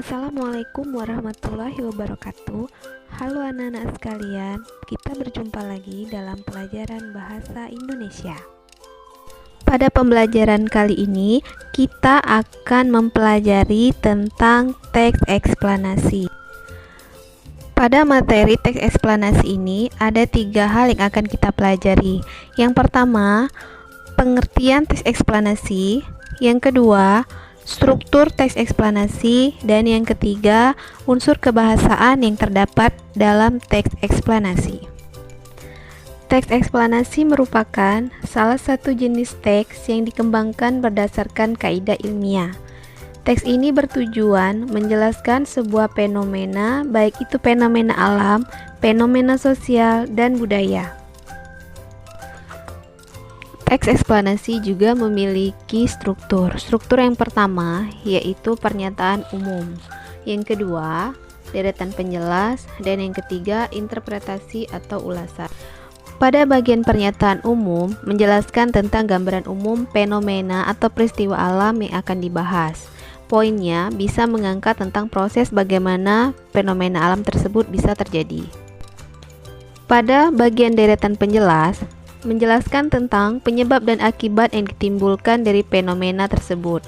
Assalamualaikum warahmatullahi wabarakatuh. Halo anak-anak sekalian, kita berjumpa lagi dalam pelajaran bahasa Indonesia. Pada pembelajaran kali ini, kita akan mempelajari tentang teks eksplanasi. Pada materi teks eksplanasi ini, ada 3 hal yang akan kita pelajari. Yang pertama, pengertian teks eksplanasi. Yang kedua, struktur teks eksplanasi, dan yang ketiga, unsur kebahasaan yang terdapat dalam teks eksplanasi. Teks eksplanasi merupakan salah satu jenis teks yang dikembangkan berdasarkan kaidah ilmiah. Teks ini bertujuan menjelaskan sebuah fenomena, baik itu fenomena alam, fenomena sosial, dan budaya. Teks eksplanasi juga memiliki struktur. Struktur yang pertama yaitu pernyataan umum, yang kedua deretan penjelas, dan yang ketiga interpretasi atau ulasan. Pada bagian pernyataan umum menjelaskan tentang gambaran umum fenomena atau peristiwa alam yang akan dibahas. Poinnya bisa mengangkat tentang proses bagaimana fenomena alam tersebut bisa terjadi. Pada bagian deretan penjelas menjelaskan tentang penyebab dan akibat yang ditimbulkan dari fenomena tersebut.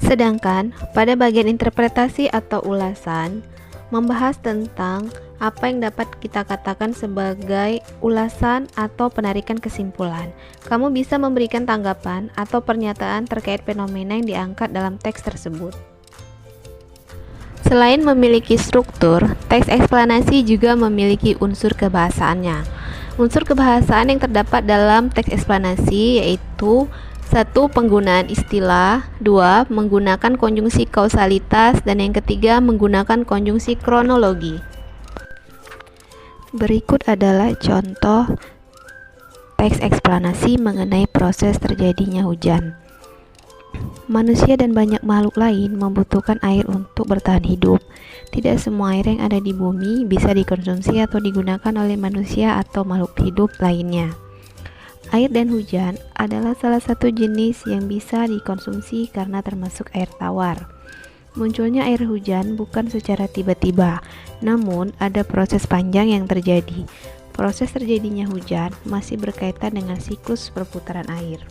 Sedangkan pada bagian interpretasi atau ulasan membahas tentang apa yang dapat kita katakan sebagai ulasan atau penarikan kesimpulan. Kamu bisa memberikan tanggapan atau pernyataan terkait fenomena yang diangkat dalam teks tersebut. Selain memiliki struktur, teks eksplanasi juga memiliki unsur kebahasaannya. Unsur kebahasaan yang terdapat dalam teks eksplanasi yaitu 1. Penggunaan istilah, 2. Menggunakan konjungsi kausalitas, dan yang ketiga menggunakan konjungsi kronologi. Berikut adalah contoh teks eksplanasi mengenai proses terjadinya hujan. Manusia dan banyak makhluk lain membutuhkan air untuk bertahan hidup. Tidak semua air yang ada di bumi bisa dikonsumsi atau digunakan oleh manusia atau makhluk hidup lainnya. Air dan hujan adalah salah satu jenis yang bisa dikonsumsi karena termasuk air tawar. Munculnya air hujan bukan secara tiba-tiba, namun ada proses panjang yang terjadi. Proses terjadinya hujan masih berkaitan dengan siklus perputaran air.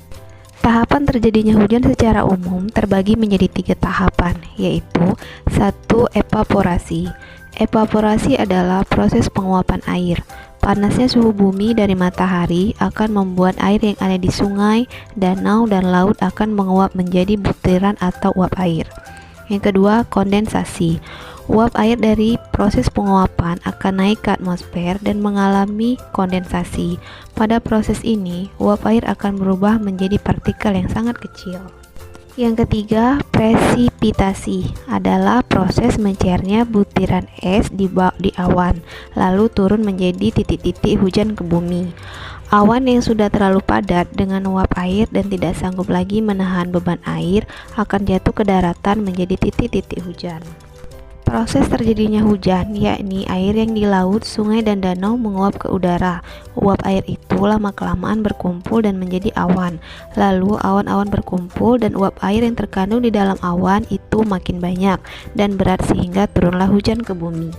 Tahapan terjadinya hujan secara umum terbagi menjadi 3 tahapan, yaitu 1. Evaporasi. Evaporasi adalah proses penguapan air. Panasnya suhu bumi dari matahari akan membuat air yang ada di sungai, danau, dan laut akan menguap menjadi butiran atau uap air. Yang kedua, kondensasi. Uap air dari proses penguapan akan naik ke atmosfer dan mengalami kondensasi. Pada proses ini, uap air akan berubah menjadi partikel yang sangat kecil. Yang ketiga, presipitasi adalah proses mencairnya butiran es di awan, lalu turun menjadi titik-titik hujan ke bumi. Awan yang sudah terlalu padat dengan uap air dan tidak sanggup lagi menahan beban air akan jatuh ke daratan menjadi titik-titik hujan. Proses terjadinya hujan, yakni air yang di laut, sungai, dan danau menguap ke udara. Uap air itu lama-kelamaan berkumpul dan menjadi awan. Lalu awan-awan berkumpul dan uap air yang terkandung di dalam awan itu makin banyak dan berat sehingga turunlah hujan ke bumi.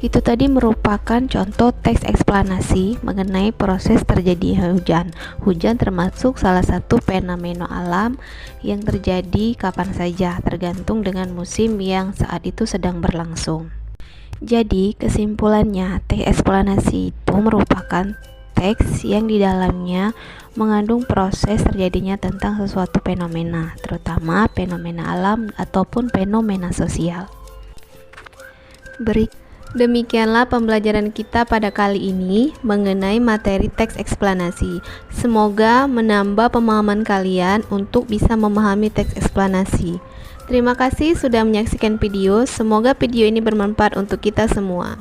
Itu tadi merupakan contoh teks eksplanasi mengenai proses terjadinya hujan. Hujan termasuk salah satu fenomena alam yang terjadi kapan saja, tergantung dengan musim yang saat itu sedang berlangsung. Jadi, kesimpulannya, teks eksplanasi itu merupakan teks yang di dalamnya mengandung proses terjadinya tentang sesuatu fenomena, terutama fenomena alam ataupun fenomena sosial. Demikianlah pembelajaran kita pada kali ini mengenai materi teks eksplanasi. Semoga menambah pemahaman kalian untuk bisa memahami teks eksplanasi. Terima kasih sudah menyaksikan video. Semoga video ini bermanfaat untuk kita semua.